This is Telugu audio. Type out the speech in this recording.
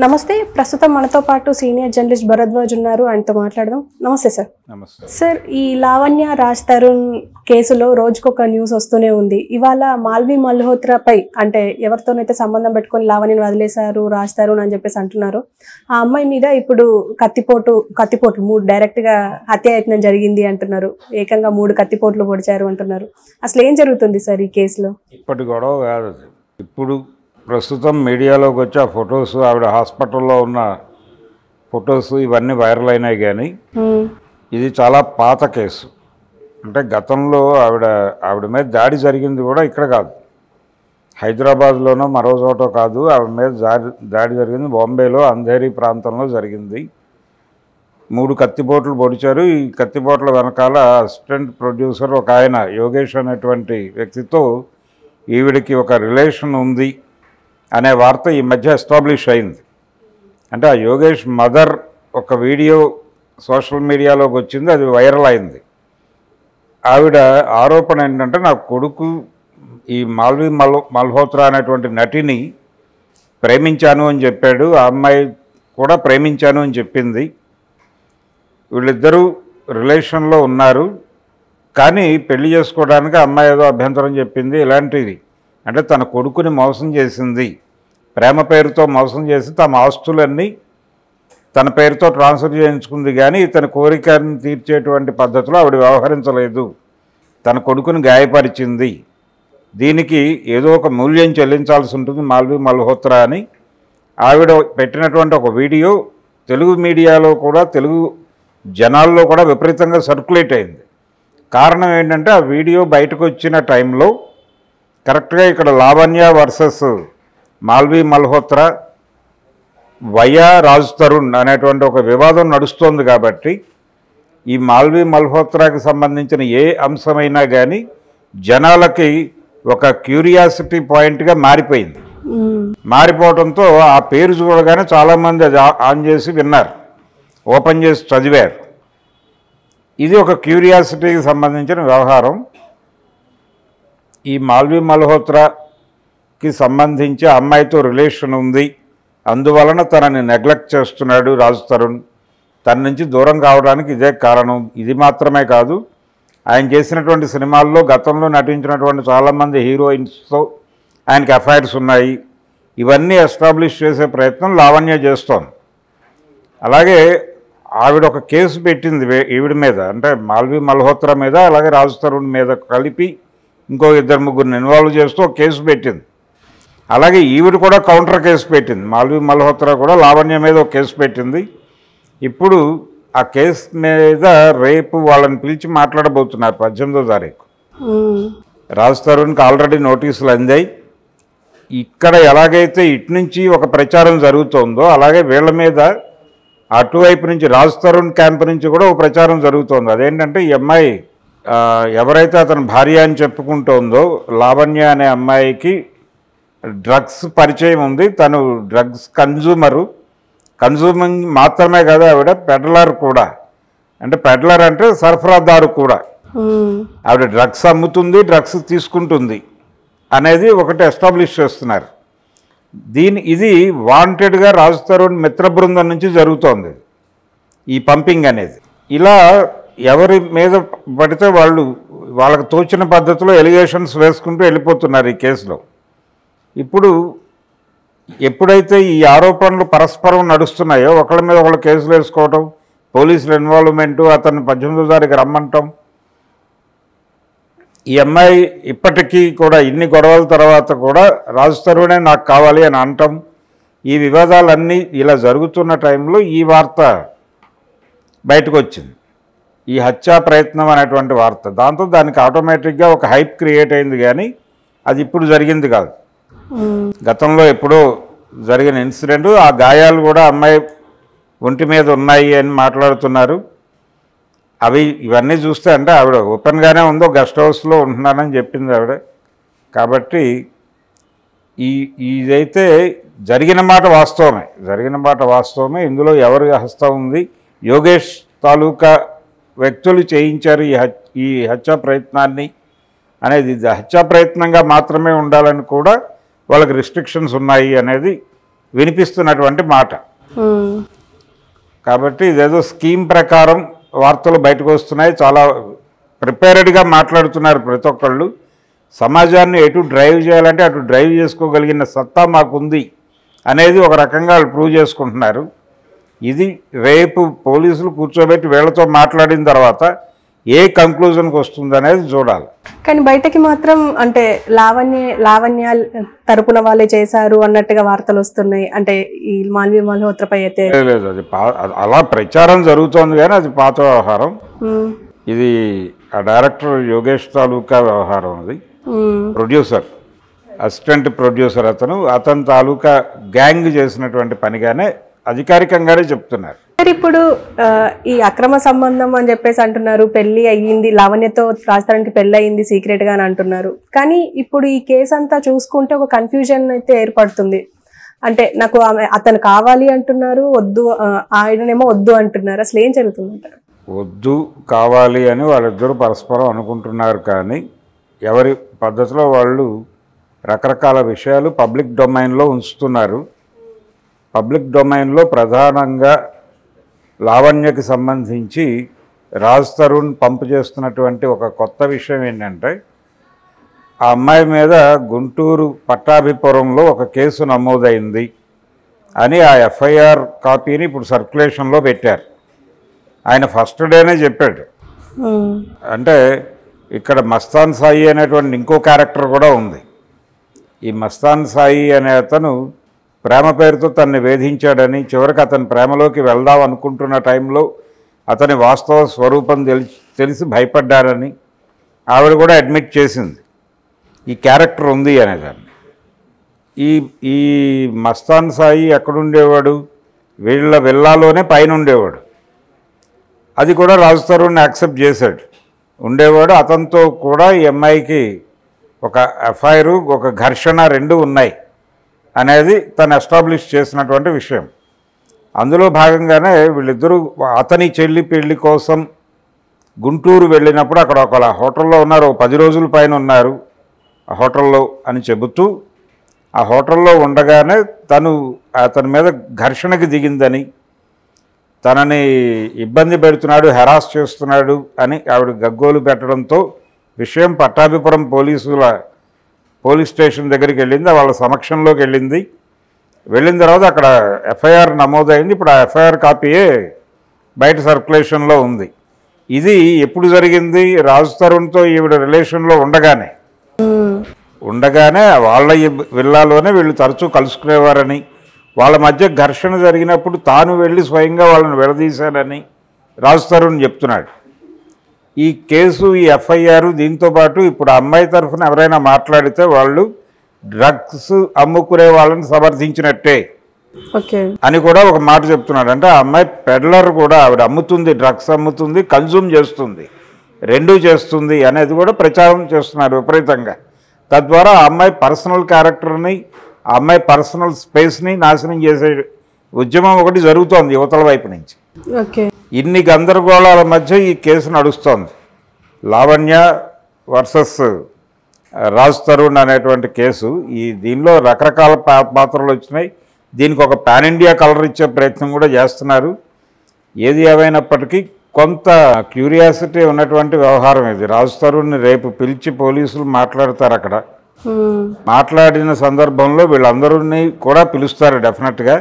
నమస్తే. ప్రస్తుతం మనతో పాటు సీనియర్ జర్నలిస్ట్ భరద్వాజ్ ఉన్నారు. ఆయనతో మాట్లాడదాం. నమస్తే సార్. నమస్తే సార్, ఈ లావణ్య రాజ్ తరుణ్ కేసులో రోజుకొక న్యూస్ వస్తూనే ఉంది. ఇవాళ మాల్వి మల్హోత్రాపై అంటే ఎవరితోనైతే సంబంధం పెట్టుకొని లావణ్యని వదిలేశారు రాజ్ తరుణ్ అని చెప్పేసి అంటున్నారు. ఆ అమ్మాయి మీద ఇప్పుడు కత్తిపోట్లు డైరెక్ట్ గా హత్యాయత్నం జరిగింది అంటున్నారు. ఏకంగా 3 కత్తిపోట్లు పొడిచారు అంటున్నారు. అసలు ఏం జరుగుతుంది సార్ ఈ కేసులో? ఇప్పటి గొడవ కాదు. ఇప్పుడు ప్రస్తుతం మీడియాలోకి వచ్చి ఆ ఫొటోస్, ఆవిడ హాస్పిటల్లో ఉన్న ఫొటోస్ ఇవన్నీ వైరల్ అయినాయి. కానీ ఇది చాలా పాత కేసు. అంటే గతంలో ఆవిడ మీద దాడి జరిగింది కూడా ఇక్కడ కాదు, హైదరాబాద్లోనో మరో చోట కాదు. ఆవిడ మీద దాడి జరిగింది బాంబేలో అంధేరి ప్రాంతంలో జరిగింది. 3 కత్తిపోట్లు పొడిచారు. ఈ కత్తిపోట్ల వెనకాల అసిస్టెంట్ ప్రొడ్యూసర్ ఒక ఆయన యోగేష్ అనేటువంటి వ్యక్తితో ఈవిడికి ఒక రిలేషన్ ఉంది అనే వార్త ఈ మధ్య ఎస్టాబ్లిష్ అయింది. అంటే ఆ యోగేష్ మదర్ ఒక వీడియో సోషల్ మీడియాలోకి వచ్చింది, అది వైరల్ అయింది. ఆవిడ ఆరోపణ ఏంటంటే నా కొడుకు ఈ మాల్వి మల్హోత్రా అనేటువంటి నటిని ప్రేమించాను అని చెప్పాడు, ఆ అమ్మాయి కూడా ప్రేమించాను అని చెప్పింది. వీళ్ళిద్దరూ రిలేషన్లో ఉన్నారు, కానీ పెళ్లి చేసుకోవడానికి అమ్మాయి ఏదో అభ్యంతరం చెప్పింది. ఇలాంటివి అంటే తన కొడుకుని మోసం చేసింది, ప్రేమ పేరుతో మోసం చేసి తమ ఆస్తులన్నీ తన పేరుతో ట్రాన్స్ఫర్ చేయించుకుంది. కానీ ఇతని కోరికను తీర్చేటువంటి పద్ధతిలో ఆవిడ వ్యవహరించలేదు, తన కొడుకుని గాయపరిచింది. దీనికి ఏదో ఒక మూల్యం చెల్లించాల్సి ఉంటుంది మాల్వి మల్హోత్రా అని ఆవిడ పెట్టినటువంటి ఒక వీడియో తెలుగు మీడియాలో కూడా, తెలుగు జనాల్లో కూడా విపరీతంగా సర్క్యులేట్ అయింది. కారణం ఏంటంటే ఆ వీడియో బయటకు వచ్చిన టైంలో కరెక్ట్గా ఇక్కడ లావణ్య వర్సెస్ మాల్వి మల్హోత్రా వయా రాజ్ తరుణ్ అనేటువంటి ఒక వివాదం నడుస్తోంది. కాబట్టి ఈ మాల్వి మల్హోత్రాకి సంబంధించిన ఏ అంశమైనా కానీ జనాలకి ఒక క్యూరియాసిటీ పాయింట్గా మారిపోయింది. మారిపోవడంతో ఆ పేరు చూడగానే చాలామంది అది ఆన్ చేసి విన్నారు, ఓపెన్ చేసి చదివారు. ఇది ఒక క్యూరియాసిటీకి సంబంధించిన వ్యవహారం. ఈ మాల్వి మల్హోత్రాకి సంబంధించి అమ్మాయితో రిలేషన్ ఉంది, అందువలన తనని నెగ్లెక్ట్ చేస్తున్నాడు రాజ్ తరుణ్, తన నుంచి దూరం కావడానికి ఇదే కారణం. ఇది మాత్రమే కాదు, ఆయన చేసినటువంటి సినిమాల్లో గతంలో నటించినటువంటి చాలామంది హీరోయిన్స్తో ఆయనకి అఫైర్స్ ఉన్నాయి. ఇవన్నీ ఎస్టాబ్లిష్ చేసే ప్రయత్నం లావణ్య చేస్తోంది. అలాగే ఆవిడ ఒక కేసు పెట్టింది ఈవిడ మీద, అంటే మాల్వి మల్హోత్రా మీద, అలాగే రాజ్ తరుణ్ మీద కలిపి ఇంకో 2-3 ఇన్వాల్వ్ చేస్తూ ఒక కేసు పెట్టింది. అలాగే ఈవిడ కూడా కౌంటర్ కేసు పెట్టింది. మాల్వి మల్హోత్రా కూడా లావణ్య మీద ఒక కేసు పెట్టింది. ఇప్పుడు ఆ కేసు మీద రేపు వాళ్ళని పిలిచి మాట్లాడబోతున్నారు 18వ తారీఖు. రాజ్ తరుణ్కి ఆల్రెడీ నోటీసులు అందాయి. ఇక్కడ ఎలాగైతే ఇటు నుంచి ఒక ప్రచారం జరుగుతోందో అలాగే వీళ్ళ మీద అటువైపు నుంచి రాజ్ తరుణ్ క్యాంప్ నుంచి కూడా ఒక ప్రచారం జరుగుతోంది. అదేంటంటే ఈ అమ్మాయి ఎవరైతే అతని భార్య అని చెప్పుకుంటోందో లావణ్య అనే అమ్మాయికి డ్రగ్స్ పరిచయం ఉంది. తను డ్రగ్స్ కన్జ్యూమింగ్ మాత్రమే కాదు, ఆవిడ పెడ్లర్ కూడా. అంటే పెడ్లర్ అంటే సరఫరాదారు కూడా. ఆవిడ డ్రగ్స్ అమ్ముతుంది, డ్రగ్స్ తీసుకుంటుంది అనేది ఒకటి ఎస్టాబ్లిష్ చేస్తున్నారు. ఇది వాంటెడ్గా రాజ్ తరుణ్ మిత్ర బృందం నుంచి జరుగుతోంది ఈ పంపింగ్ అనేది. ఇలా ఎవరి మీద పడితే వాళ్ళకి తోచిన పద్ధతిలో ఎలిగేషన్స్ వేసుకుంటూ వెళ్ళిపోతున్నారు ఈ కేసులో. ఇప్పుడు ఎప్పుడైతే ఈ ఆరోపణలు పరస్పరం నడుస్తున్నాయో ఒకళ్ళ మీద ఒకళ్ళు కేసులు వేసుకోవటం, పోలీసుల ఇన్వాల్వ్మెంటు, అతన్ని 18వ తారీఖు రమ్మంటాం. ఈ అమ్మాయి ఇప్పటికీ కూడా ఇన్ని గొడవల తర్వాత కూడా రాజ్ తరుణే నాకు కావాలి అని అంటాం. ఈ వివాదాలన్నీ ఇలా జరుగుతున్న టైంలో ఈ వార్త బయటకు వచ్చింది, ఈ హత్యా ప్రయత్నం అనేటువంటి వార్త. దాంతో దానికి ఆటోమేటిక్గా ఒక హైప్ క్రియేట్ అయింది. కానీ అది ఇప్పుడు జరిగింది కాదు, గతంలో ఎప్పుడో జరిగిన ఇన్సిడెంట్. ఆ గాయాలు కూడా అమ్మాయి ఒంటి మీద ఉన్నాయి అని మాట్లాడుతున్నారు. ఇవన్నీ చూస్తే అంటే ఆవిడ ఓపెన్గానే ఉందో, గెస్ట్ హౌస్లో ఉంటున్నానని చెప్పింది ఆవిడ. కాబట్టి ఇదైతే జరిగిన మాట వాస్తవమే. ఇందులో ఎవరి హస్తం ఉంది? యోగేష్ తాలూకా వ్యక్తులు చేయించారు ఈ హత్యా ప్రయత్నాన్ని అనేది. హత్యా ప్రయత్నంగా మాత్రమే ఉండాలని కూడా వాళ్ళకి రిస్ట్రిక్షన్స్ ఉన్నాయి అనేది వినిపిస్తున్నటువంటి మాట. ఉమ్, కాబట్టి ఇదేదో స్కీమ్ ప్రకారం వార్తలు బయటకు వస్తున్నాయి, చాలా ప్రిపేర్డ్గా మాట్లాడుతున్నారు ప్రతి ఒక్కళ్ళు. సమాజాన్ని ఎటు డ్రైవ్ చేయాలంటే అటు డ్రైవ్ చేసుకోగలిగిన సత్తా మాకుంది అనేది ఒక రకంగా వాళ్ళు ప్రూవ్ చేసుకుంటున్నారు. ఇది రేపు పోలీసులు కూర్చోబెట్టి వీళ్ళతో మాట్లాడిన తర్వాత ఏ కంక్లూజన్కి వస్తుంది అనేది చూడాలి. కానీ బయటకి మాత్రం అంటే లావణ్య తరపున వాళ్ళే చేశారు అన్నట్టుగా వార్తలు వస్తున్నాయి. అంటే ఈ మాల్వి మల్హోత్రపై అయితే లేదు, అది అలా ప్రచారం జరుగుతోంది కానీ అది పాత వ్యవహారం. ఉమ్, ఇది ఆ డైరెక్టర్ యోగేష్ తాలూకా వ్యవహారం. అది ఉమ్, ప్రొడ్యూసర్, అసిస్టెంట్ ప్రొడ్యూసర్ అతని తాలూకా గ్యాంగ్ చేసినటువంటి పనిగానే అధికారికంగానే చెప్తున్నారు. మరి ఇప్పుడు ఈ అక్రమ సంబంధం అని చెప్పేసి అంటున్నారు, పెళ్లి అయ్యింది, లావణ్యతో రాజధానికి పెళ్లి అయ్యింది సీక్రెట్ గా అని అంటున్నారు. కానీ ఇప్పుడు ఈ కేసు అంతా చూసుకుంటే ఒక కన్ఫ్యూజన్ అయితే ఏర్పడుతుంది. అంటే నాకు అతను కావాలి అంటున్నారు, వద్దు ఆయననేమో వద్దు అంటున్నారు. అసలు ఏం జరుగుతుందంటారు? వద్దు కావాలి అని వాళ్ళిద్దరూ పరస్పరం అనుకుంటున్నారు, కానీ ఎవరి పద్ధతిలో వాళ్ళు రకరకాల విషయాలు పబ్లిక్ డొమైన్లో ఉంచుతున్నారు. పబ్లిక్ డొమైన్లో ప్రధానంగా లావణ్యకి సంబంధించి రాజ్ తరుణ్ పంపు చేస్తున్నటువంటి ఒక కొత్త విషయం ఏంటంటే, ఆ అమ్మాయి మీద గుంటూరు పట్టాభిపురంలో ఒక కేసు నమోదైంది అని ఆ ఎఫ్ఐఆర్ కాపీని ఇప్పుడు సర్క్యులేషన్లో పెట్టారు. ఆయన ఫస్ట్ డేనే చెప్పాడు. అంటే ఇక్కడ మస్తాన్ సాయి అనేటువంటి ఇంకో క్యారెక్టర్ కూడా ఉంది. ఈ మస్తాన్ సాయి అనే అతను ప్రేమ పేరుతో తనని వేధించాడని, చివరికి అతని ప్రేమలోకి వెళ్దాం అనుకుంటున్న టైంలో అతని వాస్తవ స్వరూపం తెలిసి భయపడ్డారని ఆవిడ కూడా అడ్మిట్ చేసింది. ఈ క్యారెక్టర్ ఉంది అనేదాన్ని. ఈ మస్తాన్ సాయి ఎక్కడుండేవాడు? వీళ్ళ విల్లాలోనే పైన ఉండేవాడు. అది కూడా రాజ్ తరుణ్ యాక్సెప్ట్ చేశాడు, ఉండేవాడు. అతనితో కూడా ఈ అమ్మాయికి ఒక ఎఫ్ఐఆర్, ఒక ఘర్షణ రెండు ఉన్నాయి అనేది తను ఎస్టాబ్లిష్ చేసినటువంటి విషయం. అందులో భాగంగానే వీళ్ళిద్దరూ అతని చెల్లి పెళ్లి కోసం గుంటూరు వెళ్ళినప్పుడు అక్కడ ఒక హోటల్లో ఉన్నారు, 10 రోజుల పైన ఉన్నారు ఆ హోటల్లో అని చెబుతూ, ఆ హోటల్లో ఉండగానే అతని మీద ఘర్షణకి దిగిందని, తనని ఇబ్బంది పెడుతున్నాడు, హెరాస్ చేస్తున్నాడు అని ఆవిడ గగ్గోలు పెట్టడంతో విషయం పట్టాభిపురం పోలీస్ స్టేషన్ దగ్గరికి వెళ్ళింది. వాళ్ళ సమక్షంలోకి వెళ్ళిన తర్వాత అక్కడ ఎఫ్ఐఆర్ నమోదైంది. ఇప్పుడు ఆ ఎఫ్ఐఆర్ కాపీయే బయట సర్క్యులేషన్లో ఉంది. ఇది ఎప్పుడు జరిగింది? రాజ్ తరుణ్తో ఈవిడ రిలేషన్లో ఉండగానే వాళ్ళ విల్లాలోనే వీళ్ళు తరచూ కలుసుకునేవారని, వాళ్ళ మధ్య ఘర్షణ జరిగినప్పుడు తాను వెళ్ళి స్వయంగా వాళ్ళని విడదీశానని రాజ్ తరుణ్ చెప్తున్నాడు. ఈ కేసు, ఈ ఎఫ్ఐఆర్, దీంతోపాటు ఇప్పుడు అమ్మాయి తరఫున ఎవరైనా మాట్లాడితే వాళ్ళు డ్రగ్స్ అమ్ముకునే వాళ్ళని సమర్థించినట్టే అని కూడా ఒక మాట చెప్తున్నాడు. అంటే ఆ అమ్మాయి పెడ్లర్ కూడా, ఆవిడ అమ్ముతుంది, డ్రగ్స్ అమ్ముతుంది, కన్జ్యూమ్ చేస్తుంది, రెండూ చేస్తుంది అనేది కూడా ప్రచారం చేస్తున్నారు విపరీతంగా. తద్వారా ఆ అమ్మాయి పర్సనల్ క్యారెక్టర్ని, ఆ అమ్మాయి పర్సనల్ స్పేస్ని నాశనం చేసే ఉద్యమం ఒకటి జరుగుతోంది యువతల వైపు నుంచి. ఇన్ని గందరగోళాల మధ్య ఈ కేసు నడుస్తోంది. లావణ్య వర్సెస్ రాజ్ తరుణ్ అనేటువంటి కేసు. దీనిలో రకరకాల పాత్రలు వచ్చినాయి. దీనికి ఒక పాన్ ఇండియా కలర్ ఇచ్చే ప్రయత్నం కూడా చేస్తున్నారు. ఏది ఏమైనప్పటికీ కొంత క్యూరియాసిటీ ఉన్నటువంటి వ్యవహారం ఇది. రాజ్ తరుణ్ని రేపు పిలిచి పోలీసులు మాట్లాడతారు. అక్కడ మాట్లాడిన సందర్భంలో వీళ్ళందరినీ కూడా పిలుస్తారు డెఫినెట్గా.